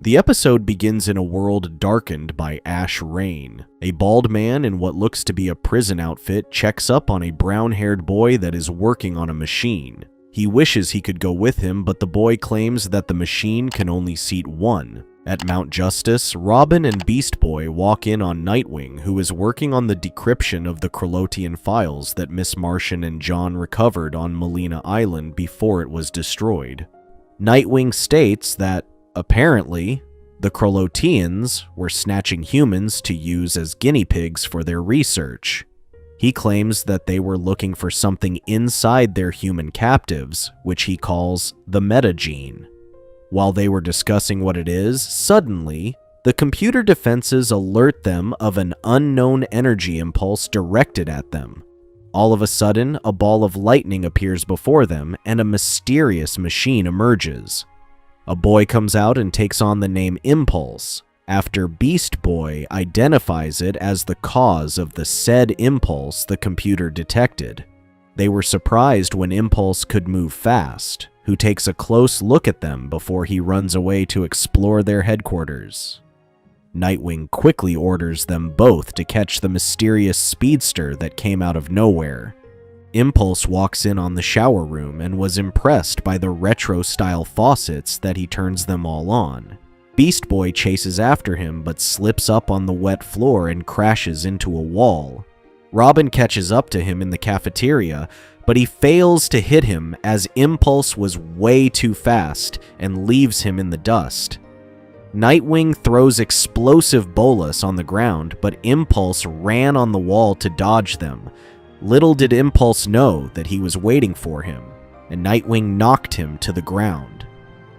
The episode begins in a world darkened by ash rain. A bald man in what looks to be a prison outfit checks up on a brown-haired boy that is working on a machine. He wishes he could go with him, but the boy claims that the machine can only seat one. At Mount Justice, Robin and Beast Boy walk in on Nightwing, who is working on the decryption of the Krolotian files that Miss Martian and John recovered on Melina Island before it was destroyed. Nightwing states that, apparently, the Krolotians were snatching humans to use as guinea pigs for their research. He claims that they were looking for something inside their human captives, which he calls the metagene. While they were discussing what it is, suddenly, the computer defenses alert them of an unknown energy impulse directed at them. All of a sudden, a ball of lightning appears before them, and a mysterious machine emerges. A boy comes out and takes on the name Impulse, after Beast Boy identifies it as the cause of the said impulse the computer detected. They were surprised when Impulse could move fast, who takes a close look at them before he runs away to explore their headquarters. Nightwing quickly orders them both to catch the mysterious speedster that came out of nowhere. Impulse walks in on the shower room and was impressed by the retro-style faucets that he turns them all on. Beast Boy chases after him but slips up on the wet floor and crashes into a wall. Robin catches up to him in the cafeteria, but he fails to hit him as Impulse was way too fast and leaves him in the dust. Nightwing throws explosive bolus on the ground, but Impulse ran on the wall to dodge them. Little did Impulse know that he was waiting for him, and Nightwing knocked him to the ground.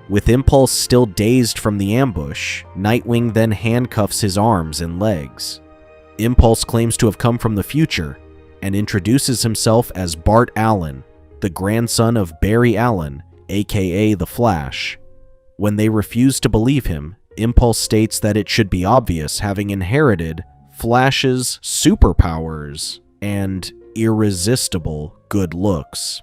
With Impulse still dazed from the ambush, Nightwing then handcuffs his arms and legs. Impulse claims to have come from the future, and introduces himself as Bart Allen, the grandson of Barry Allen, aka The Flash. When they refuse to believe him, Impulse states that it should be obvious, having inherited Flash's superpowers and irresistible good looks.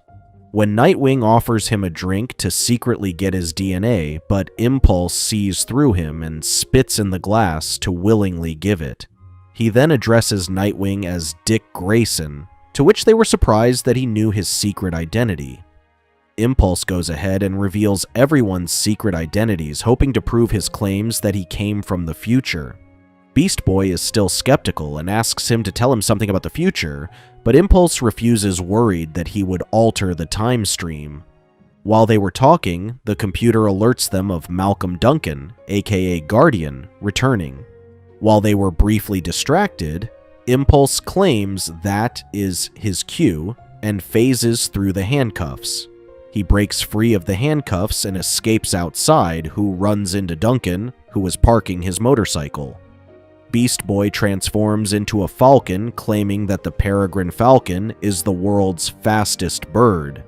When Nightwing offers him a drink to secretly get his DNA, but Impulse sees through him and spits in the glass to willingly give it. He then addresses Nightwing as Dick Grayson, to which they were surprised that he knew his secret identity. Impulse goes ahead and reveals everyone's secret identities, hoping to prove his claims that he came from the future. Beast Boy is still skeptical and asks him to tell him something about the future, but Impulse refuses, worried that he would alter the time stream. While they were talking, the computer alerts them of Malcolm Duncan, aka Guardian, returning. While they were briefly distracted, Impulse claims that is his cue and phases through the handcuffs. He breaks free of the handcuffs and escapes outside, who runs into Duncan, who was parking his motorcycle. Beast Boy transforms into a falcon, claiming that the peregrine falcon is the world's fastest bird.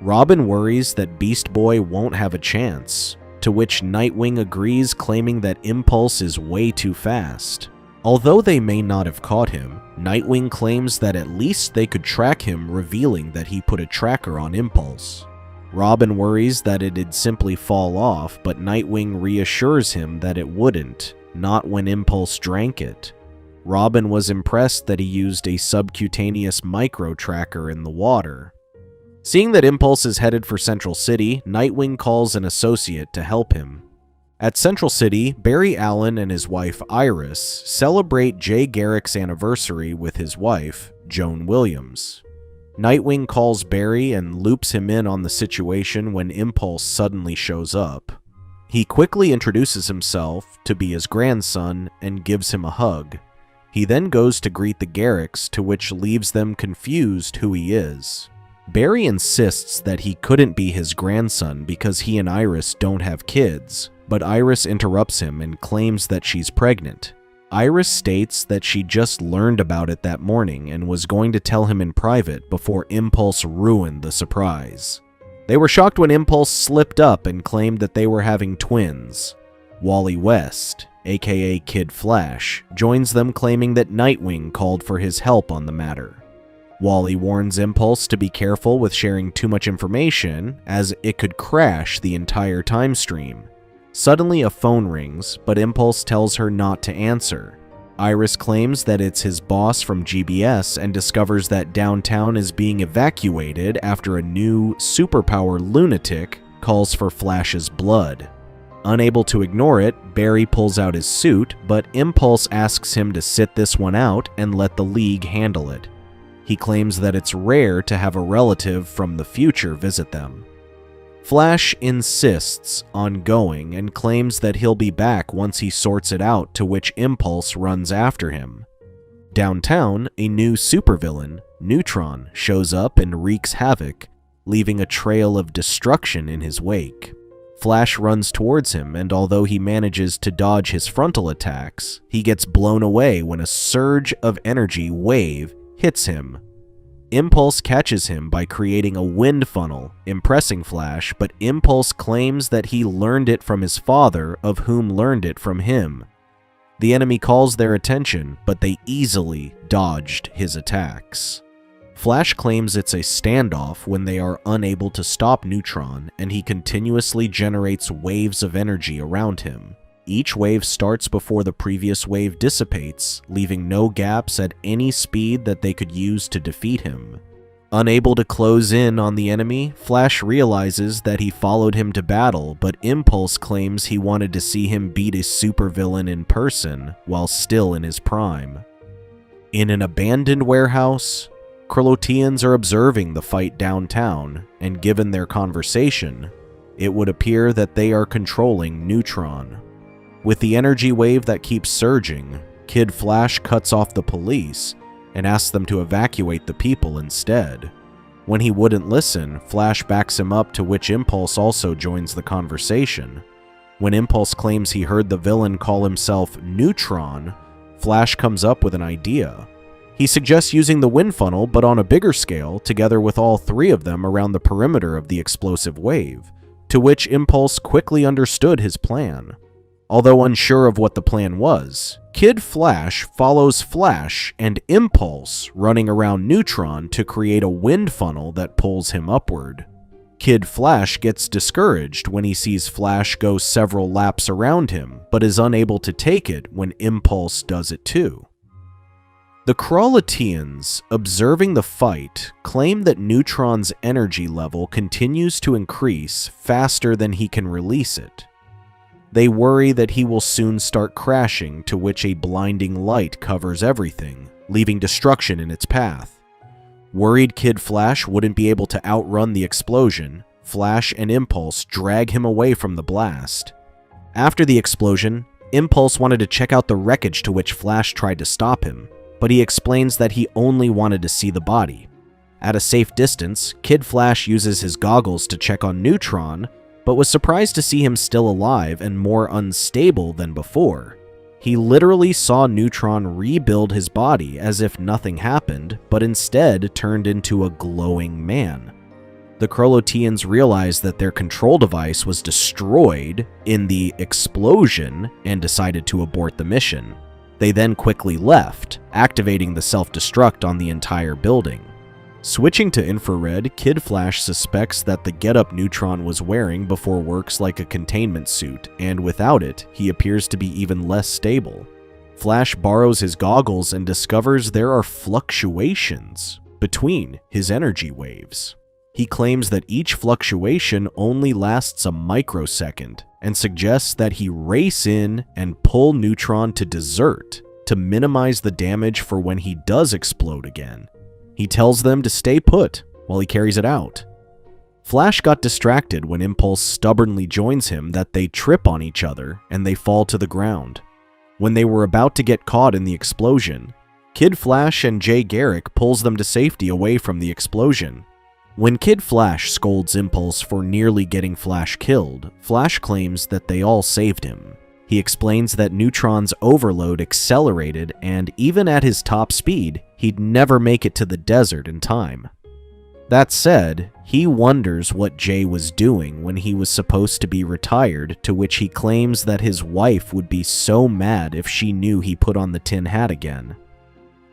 Robin worries that Beast Boy won't have a chance, to which Nightwing agrees, claiming that Impulse is way too fast. Although they may not have caught him, Nightwing claims that at least they could track him, revealing that he put a tracker on Impulse. Robin worries that it'd simply fall off, but Nightwing reassures him that it wouldn't, not when Impulse drank it. Robin was impressed that he used a subcutaneous micro-tracker in the water. Seeing that Impulse is headed for Central City, Nightwing calls an associate to help him. At Central City, Barry Allen and his wife Iris celebrate Jay Garrick's anniversary with his wife, Joan Williams. Nightwing calls Barry and loops him in on the situation when Impulse suddenly shows up. He quickly introduces himself to be his grandson and gives him a hug. He then goes to greet the Garricks, to which leaves them confused who he is. Barry insists that he couldn't be his grandson because he and Iris don't have kids, but Iris interrupts him and claims that she's pregnant. Iris states that she just learned about it that morning and was going to tell him in private before Impulse ruined the surprise. They were shocked when Impulse slipped up and claimed that they were having twins. Wally West, aka Kid Flash, joins them, claiming that Nightwing called for his help on the matter. Wally warns Impulse to be careful with sharing too much information, as it could crash the entire time stream. Suddenly a phone rings, but Impulse tells her not to answer. Iris claims that it's his boss from GBS and discovers that downtown is being evacuated after a new superpower lunatic calls for Flash's blood. Unable to ignore it, Barry pulls out his suit, but Impulse asks him to sit this one out and let the League handle it. He claims that it's rare to have a relative from the future visit them. Flash insists on going and claims that he'll be back once he sorts it out, to which Impulse runs after him. Downtown, a new supervillain, Neutron, shows up and wreaks havoc, leaving a trail of destruction in his wake. Flash runs towards him, and although he manages to dodge his frontal attacks, he gets blown away when a surge of energy wave hits him. Impulse catches him by creating a wind funnel, impressing Flash, but Impulse claims that he learned it from his father, of whom learned it from him. The enemy calls their attention, but they easily dodged his attacks. Flash claims it's a standoff when they are unable to stop Neutron, and he continuously generates waves of energy around him. Each wave starts before the previous wave dissipates, leaving no gaps at any speed that they could use to defeat him. Unable to close in on the enemy, Flash realizes that he followed him to battle, but Impulse claims he wanted to see him beat a supervillain in person while still in his prime. In an abandoned warehouse, Krolotians are observing the fight downtown, and given their conversation, it would appear that they are controlling Neutron. With the energy wave that keeps surging, Kid Flash cuts off the police and asks them to evacuate the people instead. When he wouldn't listen, Flash backs him up, to which Impulse also joins the conversation. When Impulse claims he heard the villain call himself Neutron, Flash comes up with an idea. He suggests using the wind funnel, but on a bigger scale, together with all three of them around the perimeter of the explosive wave, to which Impulse quickly understood his plan. Although unsure of what the plan was, Kid Flash follows Flash and Impulse running around Neutron to create a wind funnel that pulls him upward. Kid Flash gets discouraged when he sees Flash go several laps around him, but is unable to take it when Impulse does it too. The Krolotians, observing the fight, claim that Neutron's energy level continues to increase faster than he can release it. They worry that he will soon start crashing, to which a blinding light covers everything, leaving destruction in its path. Worried Kid Flash wouldn't be able to outrun the explosion, Flash and Impulse drag him away from the blast. After the explosion, Impulse wanted to check out the wreckage, to which Flash tried to stop him, but he explains that he only wanted to see the body. At a safe distance, Kid Flash uses his goggles to check on Neutron, but was surprised to see him still alive and more unstable than before. He literally saw Neutron rebuild his body as if nothing happened, but instead turned into a glowing man. The Krolotians realized that their control device was destroyed in the explosion and decided to abort the mission. They then quickly left, activating the self-destruct on the entire building. Switching to infrared, Kid Flash suspects that the getup Neutron was wearing before works like a containment suit, and without it, he appears to be even less stable. Flash borrows his goggles and discovers there are fluctuations between his energy waves. He claims that each fluctuation only lasts a microsecond, and suggests that he race in and pull Neutron to desert to minimize the damage for when he does explode again. He tells them to stay put while he carries it out. Flash got distracted when Impulse stubbornly joins him that they trip on each other and they fall to the ground. When they were about to get caught in the explosion, Kid Flash and Jay Garrick pulls them to safety away from the explosion. When Kid Flash scolds Impulse for nearly getting Flash killed, Flash claims that they all saved him. He explains that Neutron's overload accelerated, and even at his top speed, he'd never make it to the desert in time. That said, he wonders what Jay was doing when he was supposed to be retired, to which he claims that his wife would be so mad if she knew he put on the tin hat again.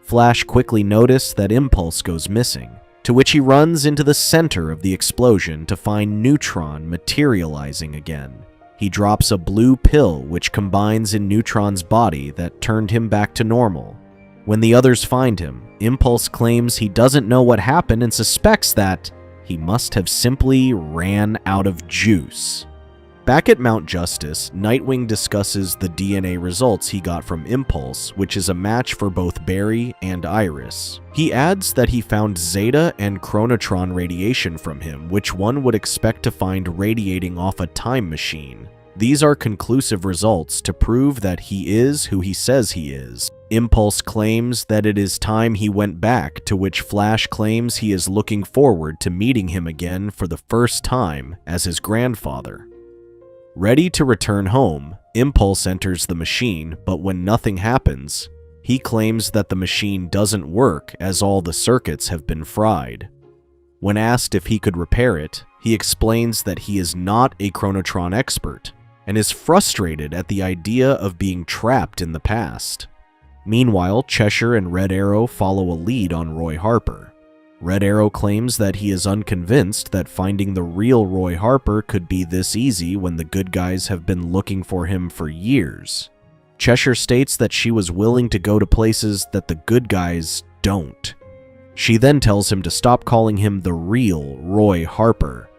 Flash quickly noticed that Impulse goes missing, to which he runs into the center of the explosion to find Neutron materializing again. He drops a blue pill which combines in Neutron's body that turned him back to normal. When the others find him, Impulse claims he doesn't know what happened and suspects that he must have simply ran out of juice. Back at Mount Justice, Nightwing discusses the DNA results he got from Impulse, which is a match for both Barry and Iris. He adds that he found Zeta and Chronotron radiation from him, which one would expect to find radiating off a time machine. These are conclusive results to prove that he is who he says he is. Impulse claims that it is time he went back, to which Flash claims he is looking forward to meeting him again for the first time as his grandfather. Ready to return home, Impulse enters the machine, but when nothing happens, he claims that the machine doesn't work as all the circuits have been fried. When asked if he could repair it, he explains that he is not a Chronotron expert and is frustrated at the idea of being trapped in the past. Meanwhile, Cheshire and Red Arrow follow a lead on Roy Harper. Red Arrow claims that he is unconvinced that finding the real Roy Harper could be this easy when the good guys have been looking for him for years. Cheshire states that she was willing to go to places that the good guys don't. She then tells him to stop calling him the real Roy Harper.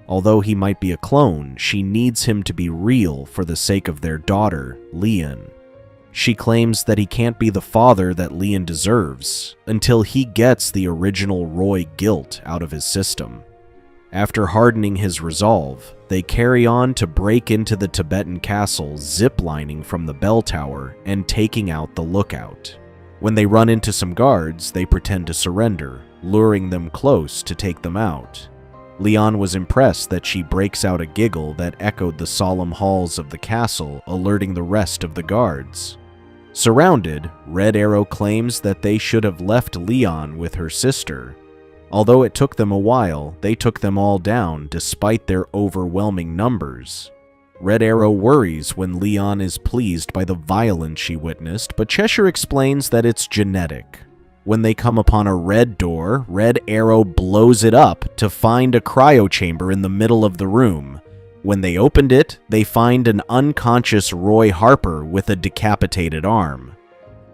Although he might be a clone, she needs him to be real for the sake of their daughter, Leon. She claims that he can't be the father that Leon deserves until he gets the original Roy guilt out of his system. After hardening his resolve, they carry on to break into the Tibetan castle, ziplining from the bell tower and taking out the lookout. When they run into some guards, they pretend to surrender, luring them close to take them out. Leon was impressed that she breaks out a giggle that echoed the solemn halls of the castle, alerting the rest of the guards. Surrounded, Red Arrow claims that they should have left Leon with her sister. Although it took them a while, they took them all down despite their overwhelming numbers. Red Arrow worries when Leon is pleased by the violence she witnessed, but Cheshire explains that it's genetic. When they come upon a red door, Red Arrow blows it up to find a cryo chamber in the middle of the room. When they opened it, they find an unconscious Roy Harper with a decapitated arm.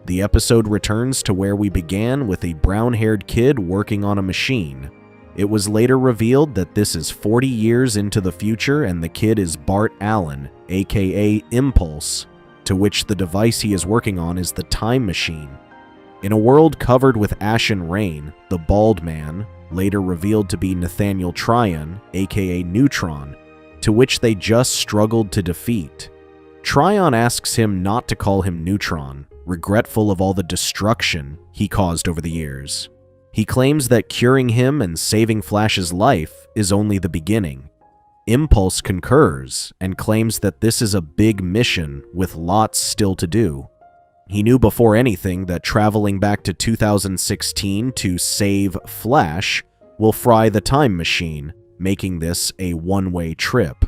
The episode returns to where we began, with a brown-haired kid working on a machine. It was later revealed that this is 40 years into the future and the kid is Bart Allen, aka Impulse, to which the device he is working on is the time machine. In a world covered with ash and rain, the bald man, later revealed to be Nathaniel Tryon, aka Neutron, to which they just struggled to defeat. Tryon asks him not to call him Neutron, regretful of all the destruction he caused over the years. He claims that curing him and saving Flash's life is only the beginning. Impulse concurs and claims that this is a big mission with lots still to do. He knew before anything that traveling back to 2016 to save Flash will fry the time machine, making this a one-way trip.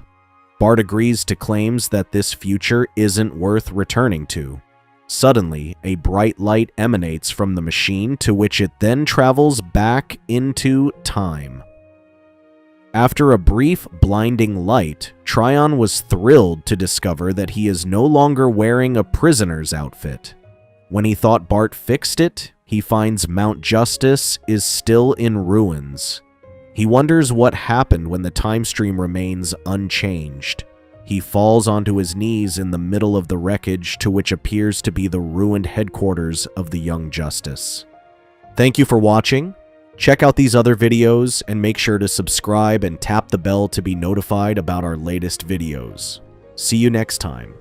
Bart agrees to claims that this future isn't worth returning to. Suddenly, a bright light emanates from the machine, to which it then travels back into time. After a brief, blinding light, Tryon was thrilled to discover that he is no longer wearing a prisoner's outfit. When he thought Bart fixed it, he finds Mount Justice is still in ruins. He wonders what happened when the time stream remains unchanged. He falls onto his knees in the middle of the wreckage, to which appears to be the ruined headquarters of the Young Justice. Thank you for watching. Check out these other videos and make sure to subscribe and tap the bell to be notified about our latest videos. See you next time.